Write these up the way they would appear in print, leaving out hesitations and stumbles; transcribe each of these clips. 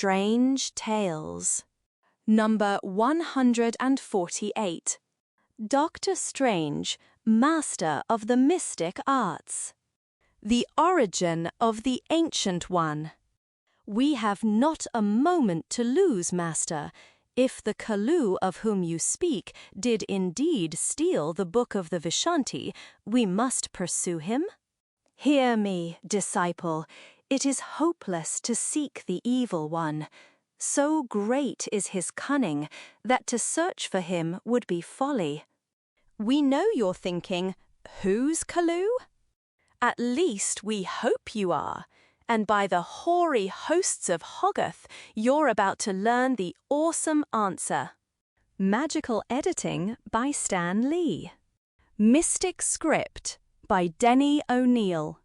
Strange Tales. Number 148. Doctor Strange, Master of the Mystic Arts. The origin of the Ancient One. We have not a moment to lose, Master. If the Kalu of whom you speak did indeed steal the Book of the Vishanti, we must pursue him. Hear me, disciple. It is hopeless to seek the evil one. So great is his cunning that to search for him would be folly. We know you're thinking, who's Kalu? At least we hope you are, and by the hoary hosts of Hoggoth, you're about to learn the awesome answer. Magical editing by Stan Lee. Mystic script by Denny O'Neil.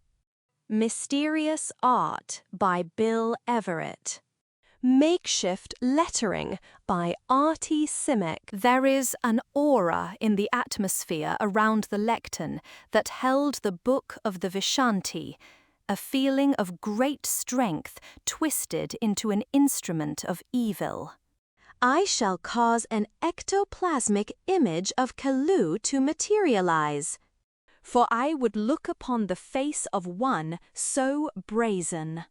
Mysterious art by Bill Everett. Makeshift lettering by Artie Simek. There is an aura in the atmosphere around the lectern that held the Book of the Vishanti, a feeling of great strength twisted into an instrument of evil. I shall cause an ectoplasmic image of Kalu to materialize, for I would look upon the face of one so brazen.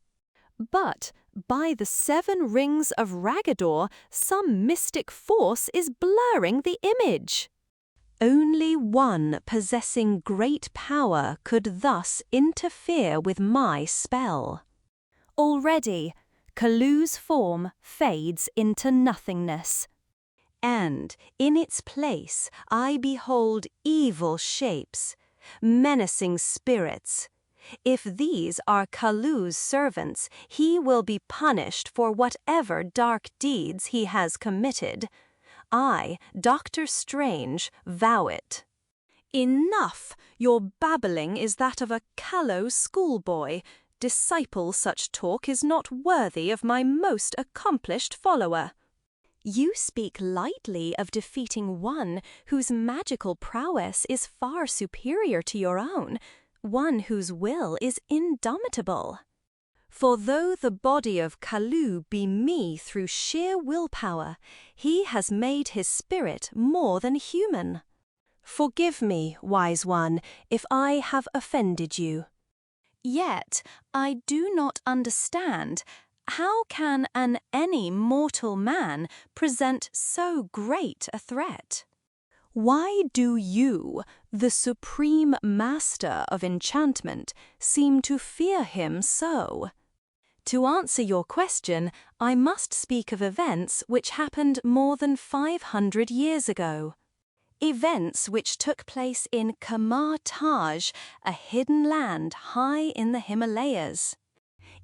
But by the 7 rings of Ragador, some mystic force is blurring the image. Only one possessing great power could thus interfere with my spell. Already, Kalu's form fades into nothingness. And in its place I behold evil shapes, menacing spirits. If these are Kalu's servants, he will be punished for whatever dark deeds he has committed. I, Doctor Strange, vow it. Enough! Your babbling is that of a callow schoolboy. Disciple, such talk is not worthy of my most accomplished follower. You speak lightly of defeating one whose magical prowess is far superior to your own, one whose will is indomitable. For though the body of Kalu be me through sheer willpower, he has made his spirit more than human. Forgive me, wise one, if I have offended you. Yet I do not understand. How can any mortal man present so great a threat? Why do you, the supreme master of enchantment, seem to fear him so? To answer your question, I must speak of events which happened more than 500 years ago. Events which took place in Kamar Taj, a hidden land high in the Himalayas.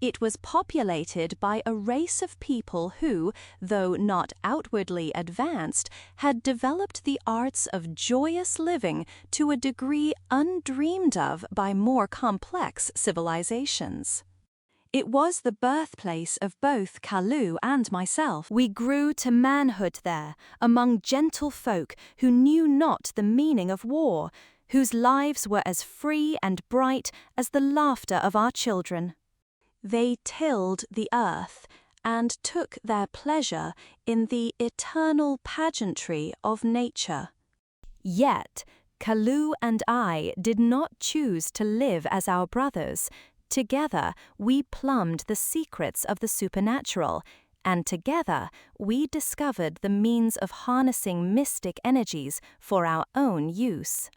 It was populated by a race of people who, though not outwardly advanced, had developed the arts of joyous living to a degree undreamed of by more complex civilizations. It was the birthplace of both Kalu and myself. We grew to manhood there, among gentle folk who knew not the meaning of war, whose lives were as free and bright as the laughter of our children. They tilled the earth and took their pleasure in the eternal pageantry of nature. Yet, Kalu and I did not choose to live as our brothers. Together, we plumbed the secrets of the supernatural, and together, we discovered the means of harnessing mystic energies for our own use.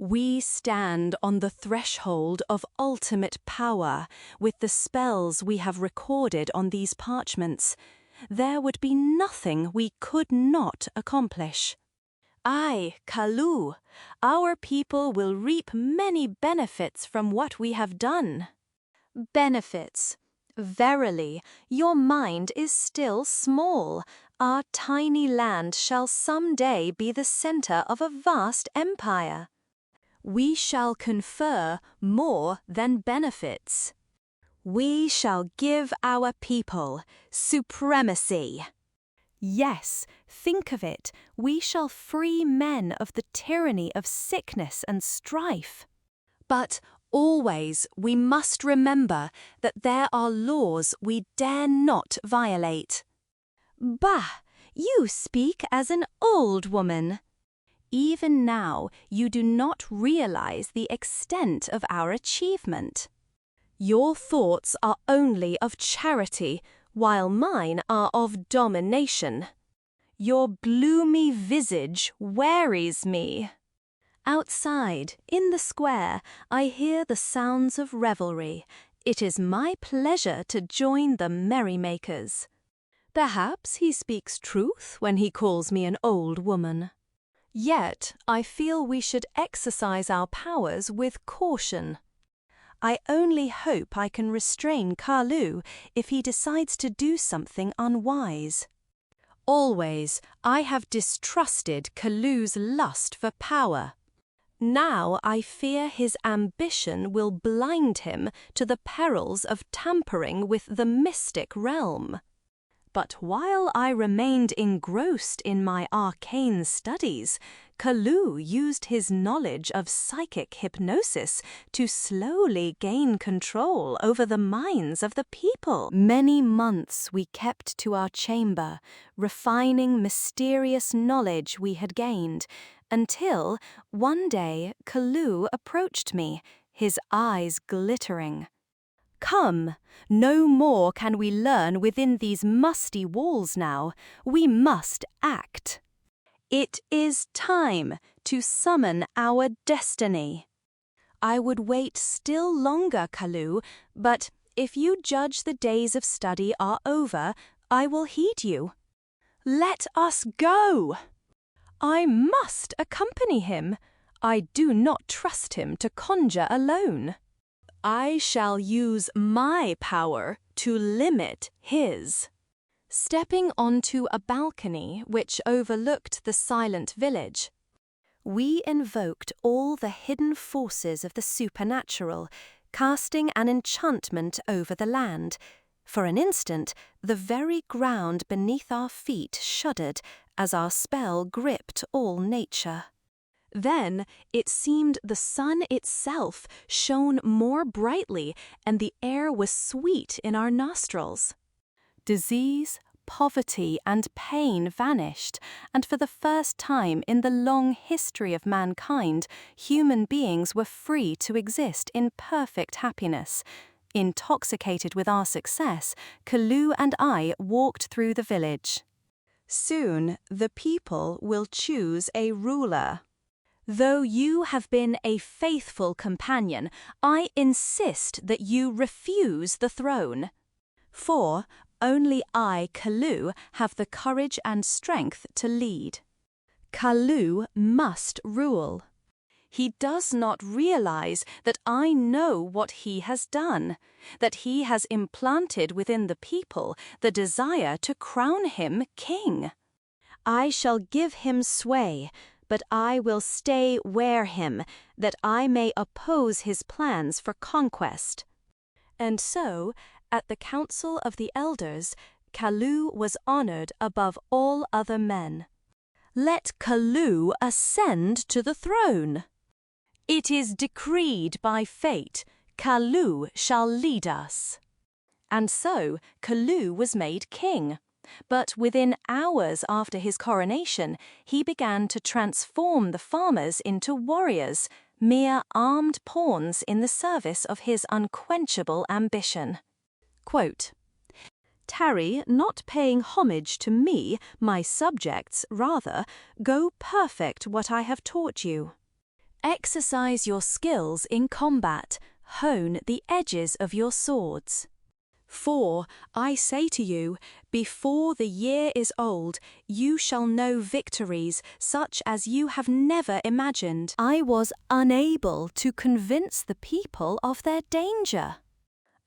We stand on the threshold of ultimate power with the spells we have recorded on these parchments. There would be nothing we could not accomplish. I, Kalu, our people will reap many benefits from what we have done. Benefits. Verily, your mind is still small. Our tiny land shall some day be the center of a vast empire. We shall confer more than benefits. We shall give our people supremacy. Yes, think of it. We shall free men of the tyranny of sickness and strife. But Always we must remember that there are laws we dare not violate. Bah! You speak as an old woman. Even now you do not realize the extent of our achievement. Your thoughts are only of charity, while mine are of domination. Your gloomy visage wearies me. Outside, in the square, I hear the sounds of revelry. It is my pleasure to join the merrymakers. Perhaps he speaks truth when he calls me an old woman. Yet I feel we should exercise our powers with caution. I only hope I can restrain Kalu if he decides to do something unwise. Always I have distrusted Kalu's lust for power. Now I fear his ambition will blind him to the perils of tampering with the mystic realm. But while I remained engrossed in my arcane studies, Kalu used his knowledge of psychic hypnosis to slowly gain control over the minds of the people. Many months we kept to our chamber, refining mysterious knowledge we had gained, until one day Kalu approached me, his eyes glittering. Come, no more can we learn within these musty walls now. We must act. It is time to summon our destiny. I would wait still longer, Kalu, but if you judge the days of study are over, I will heed you. Let us go! I must accompany him. I do not trust him to conjure alone. I shall use my power to limit his. Stepping onto a balcony which overlooked the silent village, we invoked all the hidden forces of the supernatural, casting an enchantment over the land. For an instant, the very ground beneath our feet shuddered as our spell gripped all nature. Then it seemed the sun itself shone more brightly and the air was sweet in our nostrils. Disease, poverty, and pain vanished, and for the first time in the long history of mankind, human beings were free to exist in perfect happiness. Intoxicated with our success, Kalu and I walked through the village. Soon the people will choose a ruler. Though you have been a faithful companion, I insist that you refuse the throne. For only I, Kalu, have the courage and strength to lead. Kalu must rule. He does not realize that I know what he has done, that he has implanted within the people the desire to crown him king. I shall give him sway, but I will stay where him, that I may oppose his plans for conquest. And so, at the council of the elders, Kalu was honored above all other men. Let Kalu ascend to the throne. It is decreed by fate, Kalu shall lead us. And so Kalu was made king. But within hours after his coronation, he began to transform the farmers into warriors, mere armed pawns in the service of his unquenchable ambition. Quote, "Tarry not paying homage to me, my subjects, rather, go perfect what I have taught you. Exercise your skills in combat, hone the edges of your swords. For, I say to you, before the year is old, you shall know victories such as you have never imagined." I was unable to convince the people of their danger.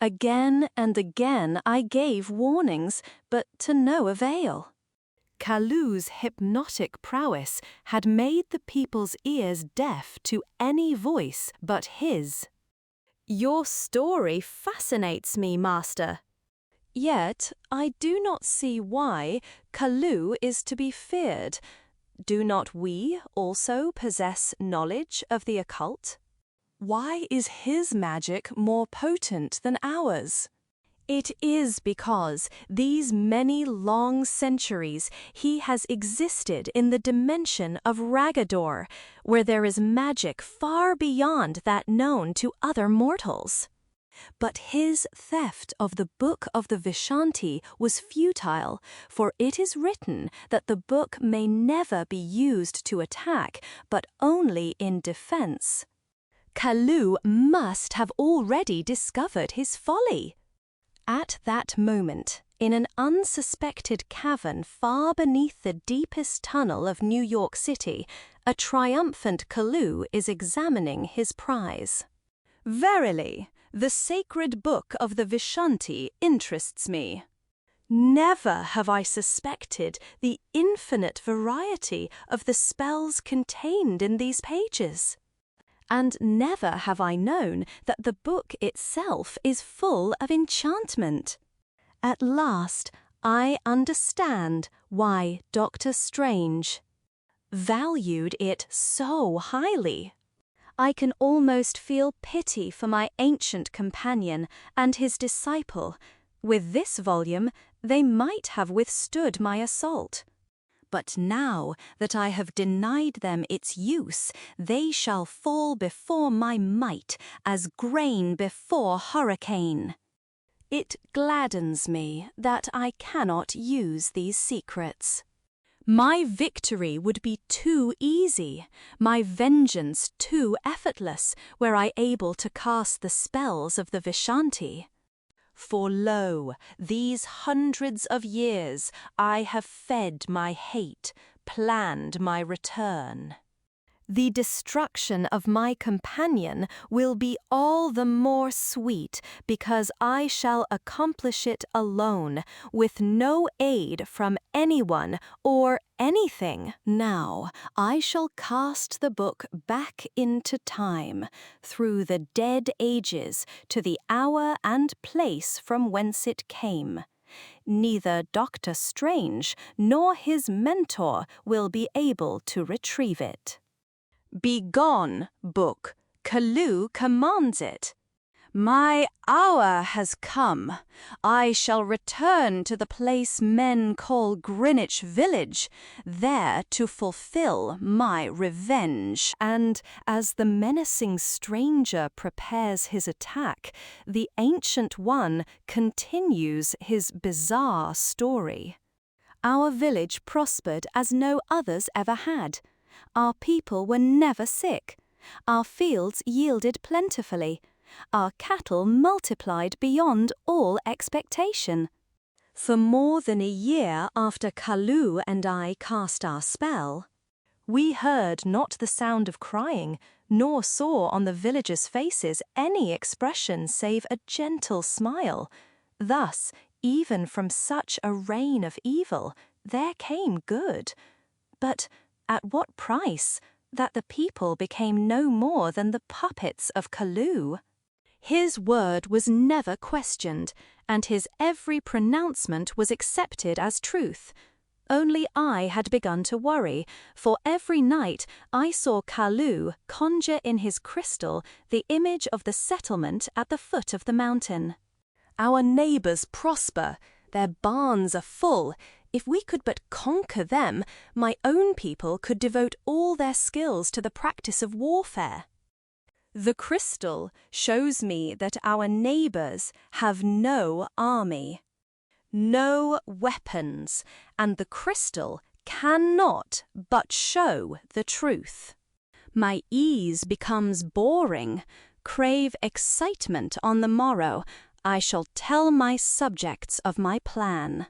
Again and again I gave warnings, but to no avail. Kalu's hypnotic prowess had made the people's ears deaf to any voice but his. Your story fascinates me, Master. Yet I do not see why Kalu is to be feared. Do not we also possess knowledge of the occult? Why is his magic more potent than ours? It is because these many long centuries he has existed in the dimension of Ragador, where there is magic far beyond that known to other mortals. But his theft of the Book of the Vishanti was futile, for it is written that the book may never be used to attack, but only in defense. Kalu must have already discovered his folly. At that moment, in an unsuspected cavern far beneath the deepest tunnel of New York City, a triumphant Kalu is examining his prize. Verily, the sacred book of the Vishanti interests me. Never have I suspected the infinite variety of the spells contained in these pages. And never have I known that the book itself is full of enchantment. At last, I understand why Dr. Strange valued it so highly. I can almost feel pity for my ancient companion and his disciple. With this volume, they might have withstood my assault. But now that I have denied them its use, they shall fall before my might as grain before hurricane. It gladdens me that I cannot use these secrets. My victory would be too easy, my vengeance too effortless, were I able to cast the spells of the Vishanti. For lo, these hundreds of years I have fed my hate, planned my return. The destruction of my companion will be all the more sweet because I shall accomplish it alone, with no aid from anyone or anything. Now I shall cast the book back into time, through the dead ages, to the hour and place from whence it came. Neither Dr. Strange nor his mentor will be able to retrieve it. Begone, book, Kalu commands it. My hour has come. I shall return to the place men call Greenwich Village, there to fulfill my revenge. And as the menacing stranger prepares his attack, the Ancient One continues his bizarre story. Our village prospered as no others ever had. Our people were never sick. Our fields yielded plentifully. Our cattle multiplied beyond all expectation. For more than a year after Kalu and I cast our spell, we heard not the sound of crying, nor saw on the villagers' faces any expression save a gentle smile. Thus, even from such a reign of evil, there came good. But at what price, that the people became no more than the puppets of Kalu? His word was never questioned, and his every pronouncement was accepted as truth. Only I had begun to worry, for every night I saw Kalu conjure in his crystal the image of the settlement at the foot of the mountain. Our neighbours prosper, their barns are full. If we could but conquer them, my own people could devote all their skills to the practice of warfare. The crystal shows me that our neighbours have no army, no weapons, and the crystal cannot but show the truth. My ease becomes boring. Crave excitement on the morrow. I shall tell my subjects of my plan.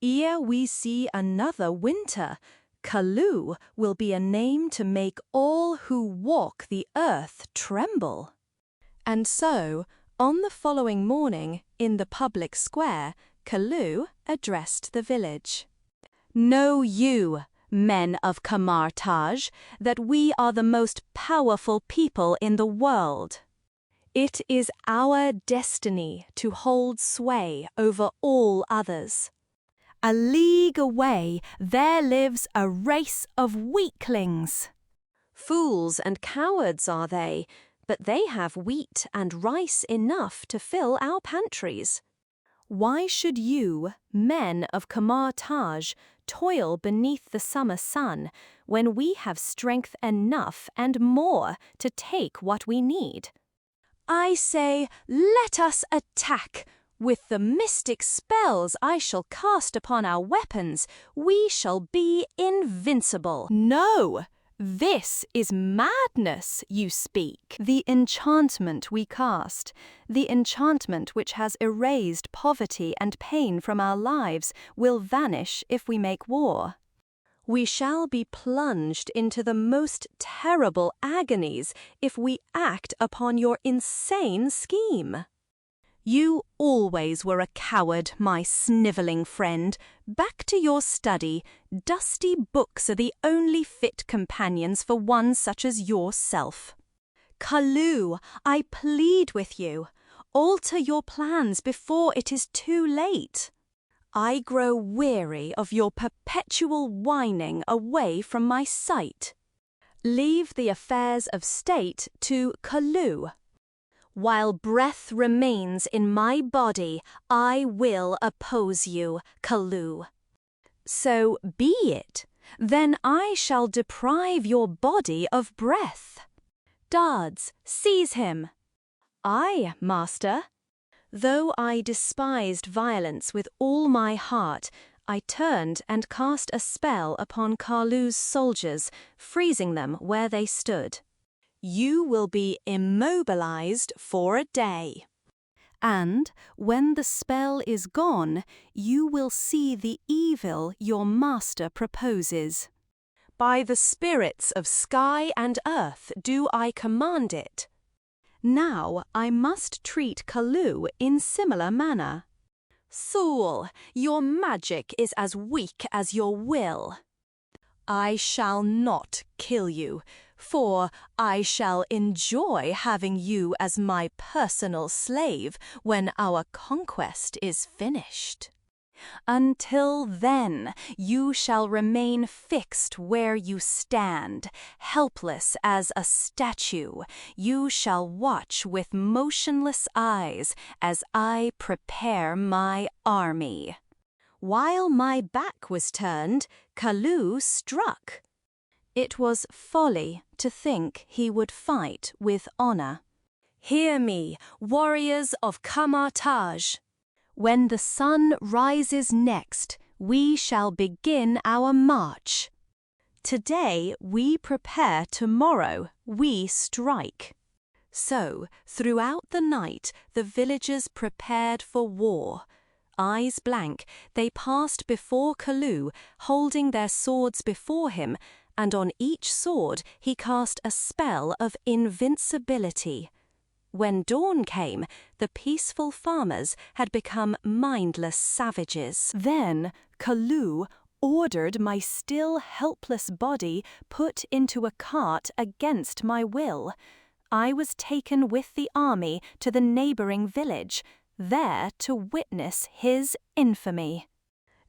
Ere we see another winter, Kalu will be a name to make all who walk the earth tremble. And so, on the following morning, in the public square, Kalu addressed the village. Know you, men of Kamar Taj, that we are the most powerful people in the world. It is our destiny to hold sway over all others. A league away, there lives a race of weaklings. Fools and cowards are they, but they have wheat and rice enough to fill our pantries. Why should you, men of Kamar Taj, toil beneath the summer sun when we have strength enough and more to take what we need? I say, let us attack! With the mystic spells I shall cast upon our weapons, we shall be invincible. No! This is madness, you speak. The enchantment we cast, the enchantment which has erased poverty and pain from our lives, will vanish if we make war. We shall be plunged into the most terrible agonies if we act upon your insane scheme. You always were a coward, my snivelling friend. Back to your study. Dusty books are the only fit companions for one such as yourself. Kalu, I plead with you. Alter your plans before it is too late. I grow weary of your perpetual whining away from my sight. Leave the affairs of state to Kalu. While breath remains in my body, I will oppose you, Kalu. So be it. Then I shall deprive your body of breath. Dards, seize him. Aye, master. Though I despised violence with all my heart, I turned and cast a spell upon Kalu's soldiers, freezing them where they stood. You will be immobilized for a day. And when the spell is gone, you will see the evil your master proposes. By the spirits of sky and earth do I command it. Now I must treat Kalu in similar manner. Fool, your magic is as weak as your will. I shall not kill you, for I shall enjoy having you as my personal slave when our conquest is finished. Until then, you shall remain fixed where you stand, helpless as a statue. You shall watch with motionless eyes as I prepare my army. While my back was turned, Kalu struck. It was folly to think he would fight with honor. Hear me, warriors of Kamar Taj. When the sun rises next, we shall begin our march. Today we prepare, tomorrow we strike. So, throughout the night, the villagers prepared for war. Eyes blank, they passed before Kalu, holding their swords before him, and on each sword he cast a spell of invincibility. When dawn came, the peaceful farmers had become mindless savages. Then Kalu ordered my still helpless body put into a cart against my will. I was taken with the army to the neighboring village, there to witness his infamy.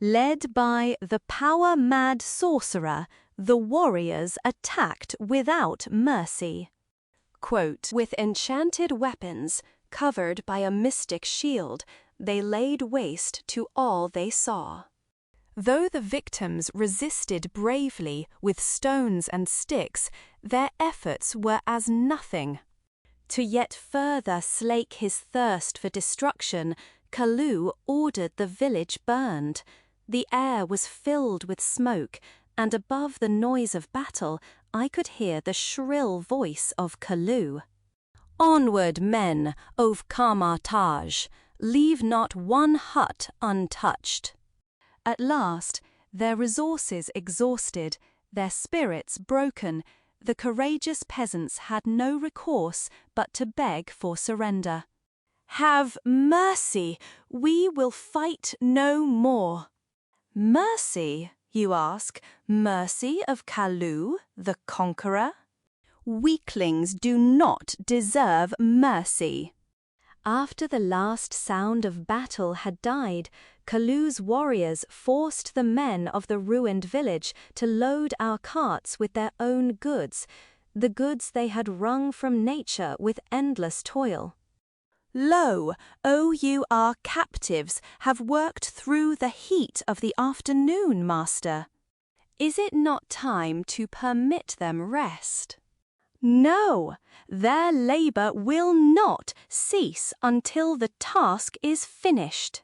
Led by the power-mad sorcerer, the warriors attacked without mercy. Quote, with enchanted weapons, covered by a mystic shield, they laid waste to all they saw. Though the victims resisted bravely with stones and sticks, their efforts were as nothing. To yet further slake his thirst for destruction, Kalu ordered the village burned. The air was filled with smoke, and above the noise of battle, I could hear the shrill voice of Kalu. Onward, men, of Kamar Taj, leave not one hut untouched. At last, their resources exhausted, their spirits broken, the courageous peasants had no recourse but to beg for surrender. Have mercy, we will fight no more. Mercy, you ask, mercy of Kalu, the conqueror? Weaklings do not deserve mercy. After the last sound of battle had died, Kalu's warriors forced the men of the ruined village to load our carts with their own goods. the goods they had wrung from nature with endless toil. Lo, O you our captives have worked through the heat of the afternoon, master. Is it not time to permit them rest? No, their labour will not cease until the task is finished.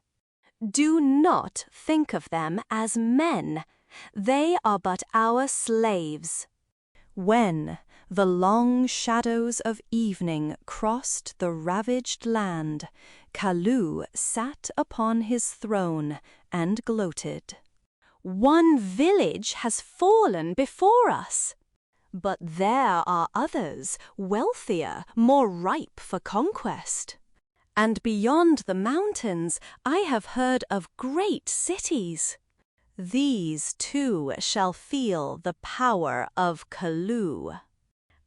Do not think of them as men. They are but our slaves. When the long shadows of evening crossed the ravaged land, Kalu sat upon his throne and gloated. One village has fallen before us. But there are others, wealthier, more ripe for conquest. And beyond the mountains, I have heard of great cities. These too shall feel the power of Kalu.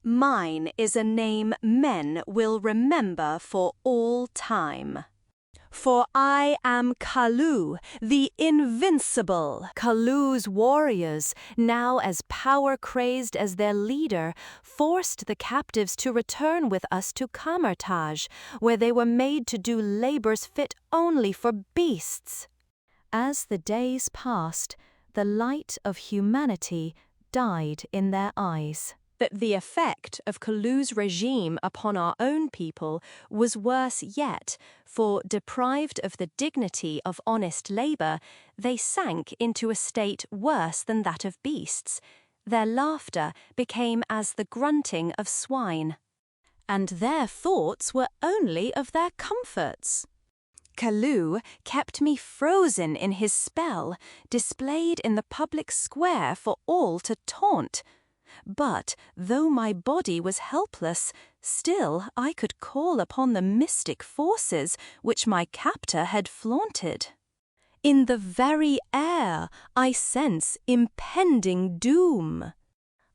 Mine is a name men will remember for all time. For I am Kalu, the invincible. Kalu's warriors, now as power-crazed as their leader, forced the captives to return with us to Kamartaj, where they were made to do labors fit only for beasts. As the days passed, the light of humanity died in their eyes. That the effect of Kalu's regime upon our own people was worse yet, for deprived of the dignity of honest labour, they sank into a state worse than that of beasts. Their laughter became as the grunting of swine. And their thoughts were only of their comforts. Kalu kept me frozen in his spell, displayed in the public square for all to taunt. But though my body was helpless, still I could call upon the mystic forces which my captor had flaunted. In the very air I sense impending doom.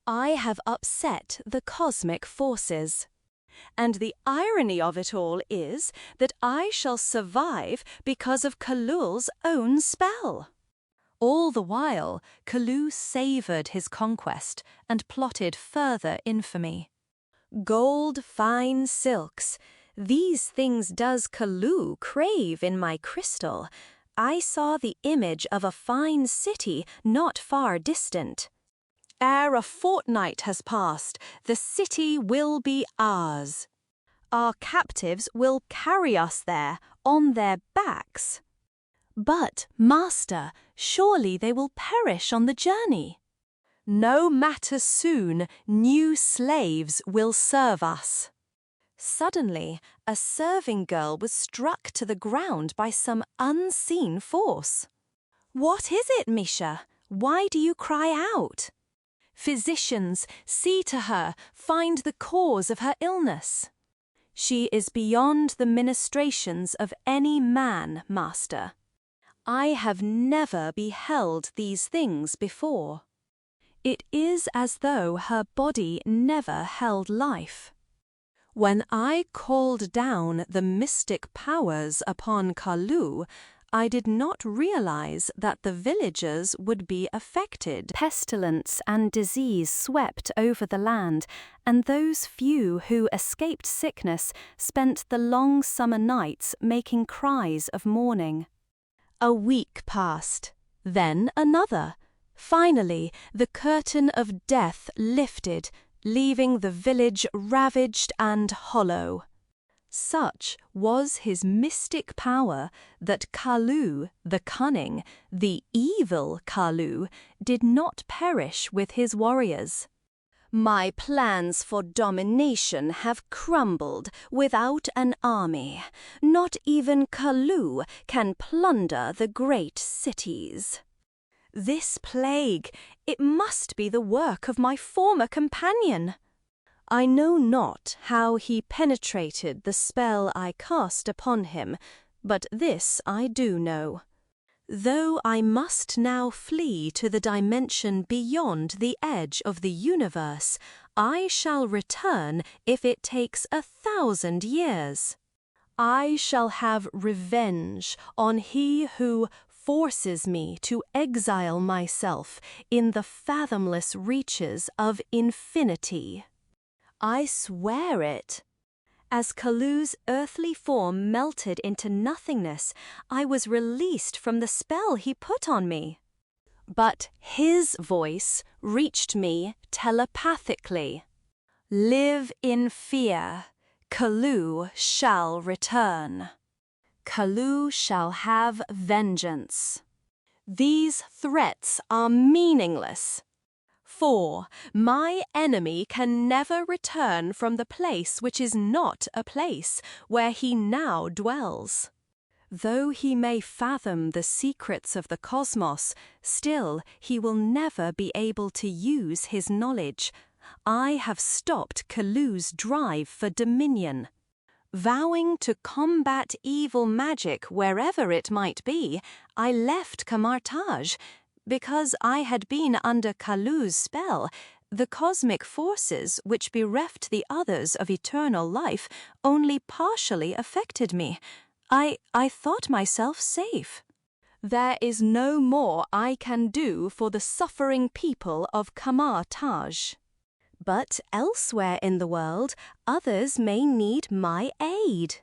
I have upset the cosmic forces. And the irony of it all is that I shall survive because of Kalul's own spell. All the while, Kalu savoured his conquest and plotted further infamy. Gold, fine silks, these things does Kalu crave in my crystal. I saw the image of a fine city not far distant. Ere a fortnight has passed, the city will be ours. Our captives will carry us there on their backs. But, master, surely they will perish on the journey. No matter soon, new slaves will serve us. Suddenly, a serving girl was struck to the ground by some unseen force. What is it, Misha? Why do you cry out? Physicians, see to her, find the cause of her illness. She is beyond the ministrations of any man, master. I have never beheld these things before. It is as though her body never held life. When I called down the mystic powers upon Kalu, I did not realize that the villagers would be affected. Pestilence and disease swept over the land, and those few who escaped sickness spent the long summer nights making cries of mourning. A week passed, then another. Finally, the curtain of death lifted, leaving the village ravaged and hollow. Such was his mystic power that Kalu, the cunning, the evil Kalu, did not perish with his warriors. My plans for domination have crumbled without an army. Not even Kalu can plunder the great cities. This plague, it must be the work of my former companion. I know not how he penetrated the spell I cast upon him, but this I do know. Though I must now flee to the dimension beyond the edge of the universe, I shall return if it takes 1,000 years. I shall have revenge on he who forces me to exile myself in the fathomless reaches of infinity. I swear it. As Kalu's earthly form melted into nothingness, I was released from the spell he put on me. But his voice reached me telepathically. Live in fear. Kalu shall return. Kalu shall have vengeance. These threats are meaningless. For my enemy can never return from the place which is not a place where he now dwells. Though he may fathom the secrets of the cosmos, still he will never be able to use his knowledge. I have stopped Kalu's drive for dominion. Vowing to combat evil magic wherever it might be, I left Kamartaj. Because I had been under Kalu's spell, the cosmic forces which bereft the others of eternal life only partially affected me. I thought myself safe. There is no more I can do for the suffering people of Kamartaj. But elsewhere in the world, others may need my aid.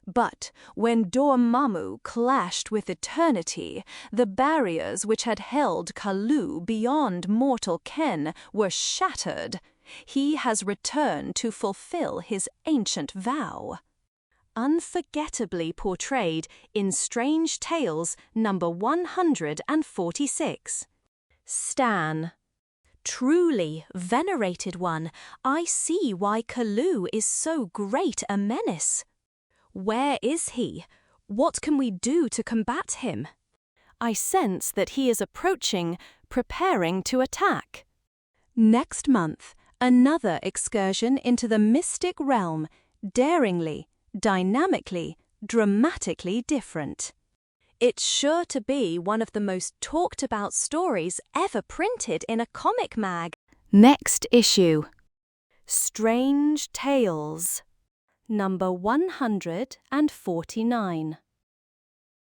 But when Dormammu clashed with eternity, the barriers which had held Kalu beyond mortal ken were shattered. He has returned to fulfill his ancient vow. Unforgettably portrayed in Strange Tales number 146. Stan. Truly, venerated one, I see why Kalu is so great a menace. Where is he? What can we do to combat him? I sense that he is approaching, preparing to attack. Next month, another excursion into the mystic realm, daringly, dynamically, dramatically different. It's sure to be one of the most talked about stories ever printed in a comic mag. Next issue. Strange Tales. Number 149.